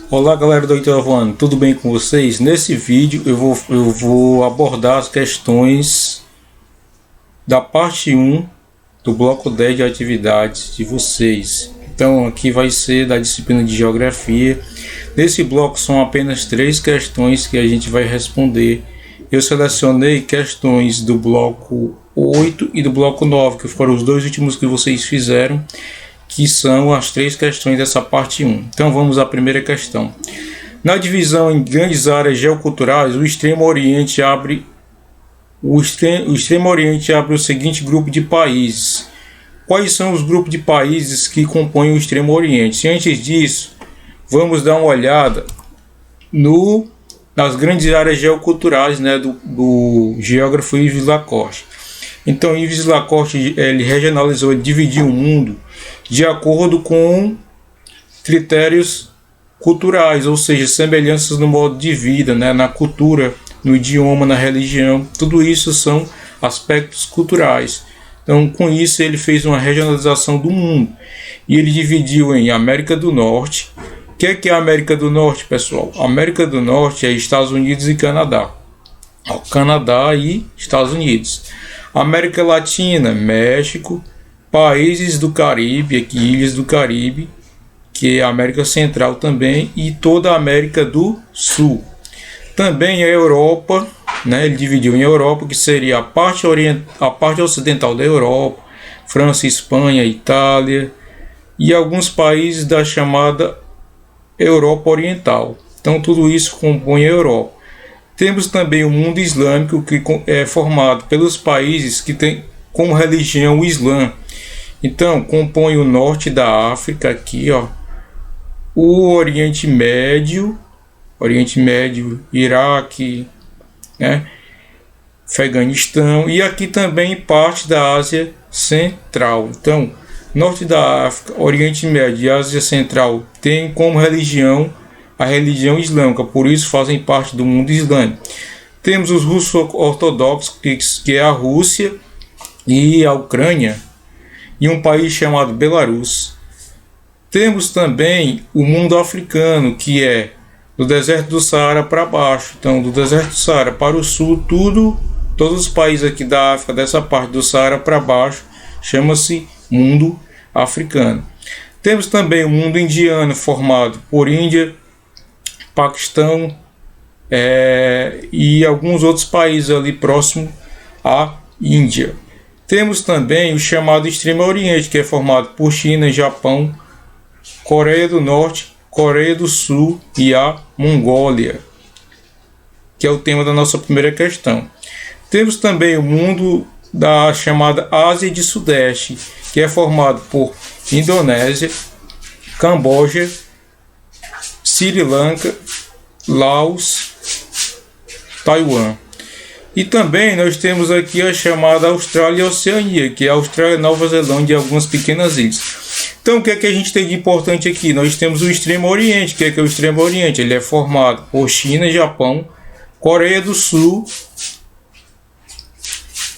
Olá galera do oitavo ano, tudo bem com vocês? Nesse vídeo eu vou abordar as questões da parte 1 do bloco 10 de atividades de vocês. Então aqui vai ser da disciplina de geografia. Nesse bloco são apenas 3 questões que a gente vai responder. Eu selecionei questões do bloco 8 e do bloco 9, que foram os dois últimos que vocês fizeram, que são as 3 questões dessa parte 1. Então vamos à primeira questão. Na divisão em grandes áreas geoculturais, o Extremo Oriente abre o seguinte grupo de países. Quais são os grupos de países que compõem o Extremo Oriente? E antes disso, vamos dar uma olhada nas grandes áreas geoculturais, né, do geógrafo Yves Lacoste. Então Yves Lacoste ele regionalizou, ele dividiu o mundo de acordo com critérios culturais, ou seja, semelhanças no modo de vida, né, na cultura, no idioma, na religião. Tudo isso são aspectos culturais. Então, com isso, ele fez uma regionalização do mundo. E ele dividiu em América do Norte. O que é a América do Norte, pessoal? A América do Norte é Estados Unidos e Canadá. Canadá e Estados Unidos. América Latina, México, países do Caribe, aqui ilhas do Caribe, que é a América Central também, e toda a América do Sul. Também a Europa, né, ele dividiu em Europa, que seria a parte ocidental da Europa, França, Espanha, Itália, e alguns países da chamada Europa Oriental. Então tudo isso compõe a Europa. Temos também o mundo islâmico, que é formado pelos países que têm como religião o Islã. Então, compõe o norte da África, aqui, ó, o Oriente Médio, Iraque, né, Afeganistão, e aqui também parte da Ásia Central. Então, norte da África, Oriente Médio e Ásia Central tem como religião a religião islâmica, por isso fazem parte do mundo islâmico. Temos os russo-ortodoxos, que é a Rússia e a Ucrânia, e um país chamado Belarus. Temos também o mundo africano, que é do deserto do Saara para baixo. Então, do deserto do Saara para o sul, todos os países aqui da África, dessa parte do Saara para baixo, chama-se mundo africano. Temos também o mundo indiano, formado por Índia, Paquistão e alguns outros países ali próximo à Índia. Temos também o chamado Extremo Oriente, que é formado por China, Japão, Coreia do Norte, Coreia do Sul e a Mongólia, que é o tema da nossa primeira questão. Temos também o mundo da chamada Ásia de Sudeste, que é formado por Indonésia, Camboja, Sri Lanka, Laos, Taiwan. E também nós temos aqui a chamada Austrália e Oceania, que é a Austrália, Nova Zelândia e algumas pequenas ilhas. Então o que é que a gente tem de importante aqui? Nós temos o Extremo Oriente. O que é o Extremo Oriente? Ele é formado por China, Japão, Coreia do Sul,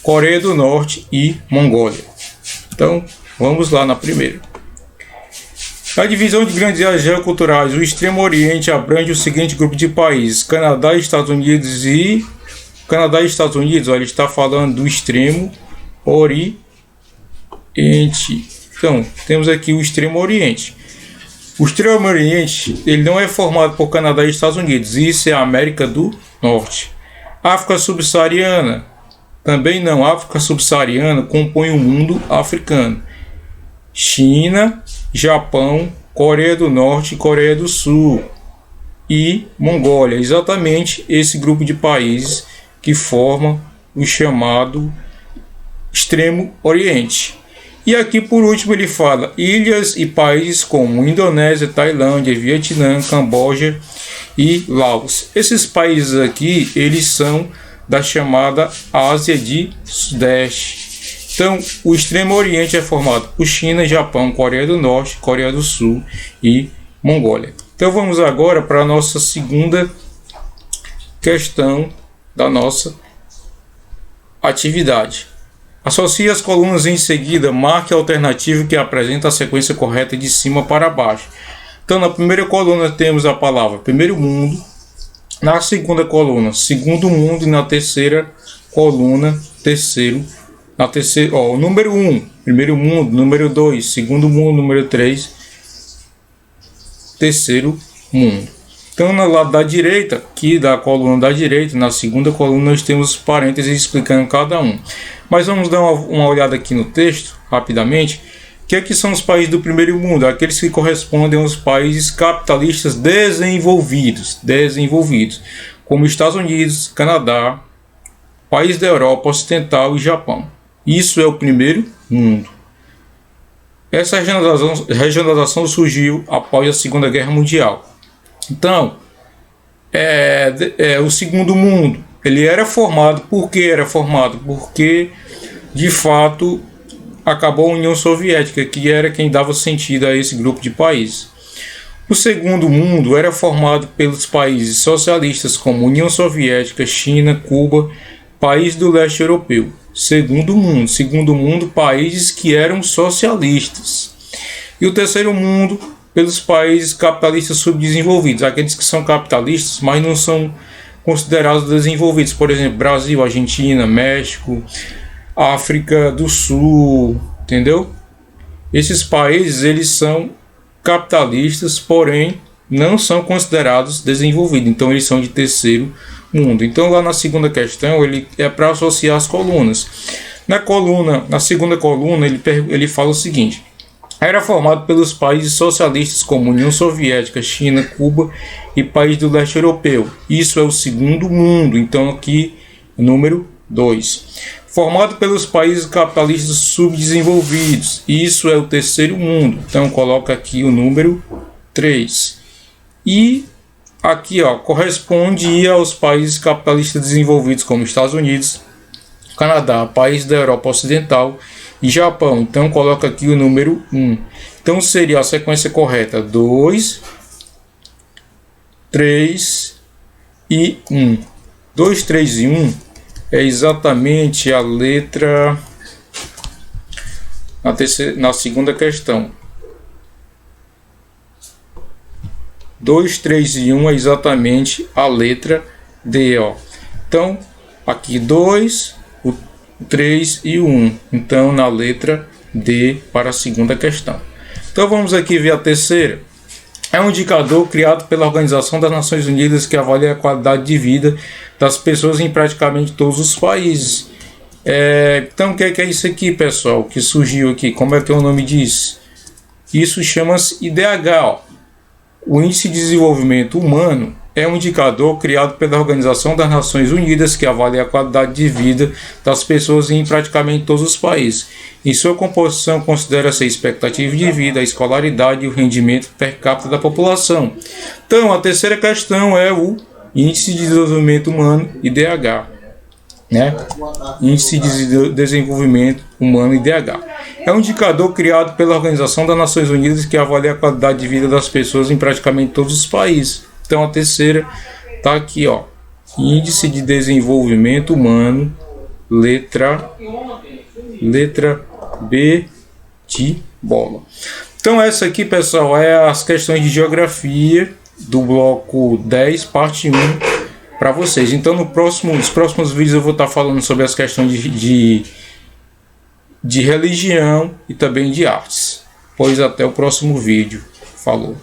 Coreia do Norte e Mongólia. Então vamos lá na primeira. A divisão de grandes áreas geoculturais, o Extremo Oriente abrange o seguinte grupo de países: Canadá e Estados Unidos olha, ele está falando do Extremo Oriente. Então, temos aqui o Extremo Oriente. O Extremo Oriente, ele não é formado por Canadá e Estados Unidos, isso é a América do Norte. África Subsaariana, também não. África Subsaariana compõe o mundo africano. China, Japão, Coreia do Norte e Coreia do Sul e Mongólia, exatamente esse grupo de países que forma o chamado Extremo Oriente. E aqui por último ele fala ilhas e países como Indonésia, Tailândia, Vietnã, Camboja e Laos. Esses países aqui, eles são da chamada Ásia de Sudeste. Então, o Extremo Oriente é formado por China, Japão, Coreia do Norte, Coreia do Sul e Mongólia. Então, vamos agora para a nossa segunda questão da nossa atividade. Associe as colunas em seguida, marque a alternativa que apresenta a sequência correta de cima para baixo. Então, na primeira coluna temos a palavra primeiro mundo, na segunda coluna, segundo mundo, e na terceira coluna, terceiro. Na terceira, ó, o número 1, primeiro mundo, número 2, segundo mundo, número 3, terceiro mundo. Então, no lado da direita, aqui da coluna da direita, na segunda coluna, nós temos parênteses explicando cada um. Mas vamos dar uma olhada aqui no texto, rapidamente. Que aqui são os países do primeiro mundo, aqueles que correspondem aos países capitalistas desenvolvidos, como Estados Unidos, Canadá, países da Europa Ocidental e Japão. Isso é o primeiro mundo. Essa regionalização surgiu após a Segunda Guerra Mundial. Então, o segundo mundo, ele era formado, por que era formado? Porque, de fato, acabou a União Soviética, que era quem dava sentido a esse grupo de países. O segundo mundo era formado pelos países socialistas como União Soviética, China, Cuba, países do leste europeu. Segundo mundo, países que eram socialistas. E o terceiro mundo, pelos países capitalistas subdesenvolvidos, aqueles que são capitalistas, mas não são considerados desenvolvidos. Por exemplo, Brasil, Argentina, México, África do Sul, entendeu? Esses países, eles são capitalistas, porém não são considerados desenvolvidos, então eles são de terceiro mundo. Então lá na segunda questão, ele é para associar as colunas. Na segunda coluna, ele fala o seguinte: era formado pelos países socialistas como União Soviética, China, Cuba e países do leste europeu. Isso é o segundo mundo, então aqui número 2. Formado pelos países capitalistas subdesenvolvidos. Isso é o terceiro mundo. Então coloca aqui o número 3. E aqui, ó, corresponde aos países capitalistas desenvolvidos como Estados Unidos, Canadá, países da Europa Ocidental e Japão. Então coloca aqui o número 1. Então seria a sequência correta: 2, 3 e 1. 2, 3 e 1 é exatamente a letra na segunda questão. 2, 3 e 1 é exatamente a letra D, ó. Então, aqui 2, o 3 e o 1. Então, na letra D para a segunda questão. Então, vamos aqui ver a terceira. É um indicador criado pela Organização das Nações Unidas que avalia a qualidade de vida das pessoas em praticamente todos os países. Então, o que é isso aqui, pessoal, que surgiu aqui? Como é que o nome diz? Isso chama-se IDH, ó. O Índice de Desenvolvimento Humano é um indicador criado pela Organização das Nações Unidas que avalia a qualidade de vida das pessoas em praticamente todos os países. Em sua composição, considera-se a expectativa de vida, a escolaridade e o rendimento per capita da população. Então, a terceira questão é o Índice de Desenvolvimento Humano, IDH. Né? Índice de Desenvolvimento Humano, IDH. É um indicador criado pela Organização das Nações Unidas que avalia a qualidade de vida das pessoas em praticamente todos os países. Então a terceira está aqui, ó. Índice de Desenvolvimento Humano, letra B de bola. Então essa aqui, pessoal, é as questões de geografia do bloco 10, parte 1, para vocês. Então nos próximos vídeos eu vou estar falando sobre as questões de religião e também de artes. Pois até o próximo vídeo. Falou.